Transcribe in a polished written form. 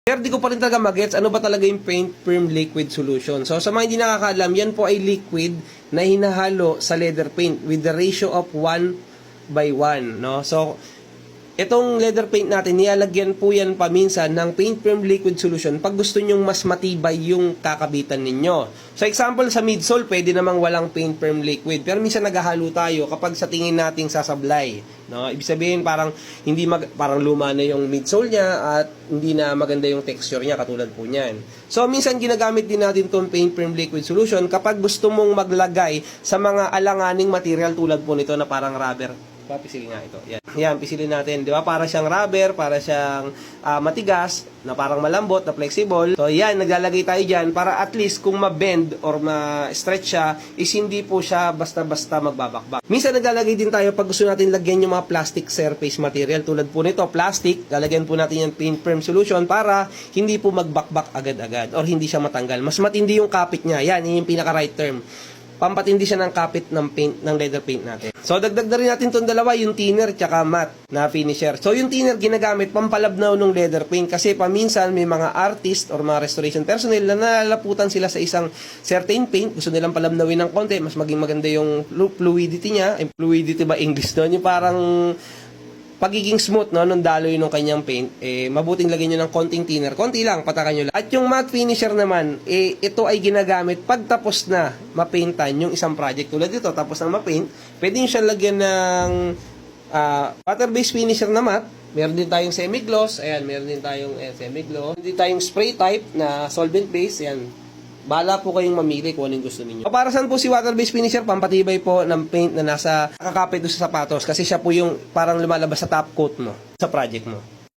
Pero di ko pa rin talaga magets ano ba talaga yung paint firm liquid solution. So sa mga hindi nakakaalam, yan po ay liquid na hinahalo sa leather paint with the ratio of 1:1, no? So itong leather paint natin, nilalagyan po yan paminsan ng paint firm liquid solution pag gusto nyong mas matibay yung kakabitan ninyo. So example, sa midsole, pwede namang walang paint firm liquid. Pero minsan naghahalo tayo kapag sa tingin nating sasablay. No? Ibig sabihin, parang luma na yung midsole niya at hindi na maganda yung texture niya, katulad po niyan. So minsan ginagamit din natin itong paint firm liquid solution kapag gusto mong maglagay sa mga alanganing material tulad po nito na parang rubber. Pisilin nga ito. Yan, pisilin natin. Di ba? Para siyang rubber, para siyang matigas, na parang malambot, na flexible. So, yan, naglalagay tayo dyan para at least kung ma-bend or ma-stretch siya, is hindi po siya basta-basta magbabakbak. Minsan naglalagay din tayo pag gusto natin lagyan yung mga plastic surface material. Tulad po nito, plastic, lalagyan po natin yung paint firm solution para hindi po magbakbak agad-agad or hindi siya matanggal. Mas matindi yung kapit niya. Yan, yung pinaka-right term. Pampatindi siya ng kapit ng paint, ng leather paint natin. So, dagdag na rin natin itong dalawa, yung thinner tsaka matte na finisher. So, yung thinner ginagamit pampalabnaw ng leather paint kasi paminsan may mga artist or mga restoration personnel na nalalaputan sila sa isang certain paint. Gusto nilang palabnawin ng konti, mas maging maganda yung fluidity niya. Yung fluidity ba English doon? Yung parang pagiging smooth no nung daloy ng kanyang paint, mabuting lagyan nyo ng konting thinner, konti lang, patakan nyo lang. At yung matte finisher naman, ito ay ginagamit pag tapos na mapaintan yung isang project. Tulad dito, tapos na mapaint, pwede nyo siya lagyan ng water-based finisher na matte. Meron din tayong semi-gloss, ayan, meron din tayong semi-gloss. Meron din tayong spray type na solvent-based, ayan. Bahala po kayong mamili kung anong gusto niyo. Para saan po si water-based finisher? Pampatibay po ng paint na nasa kakapit doon sa sapatos kasi siya po yung parang lumalabas sa top coat mo sa project mo.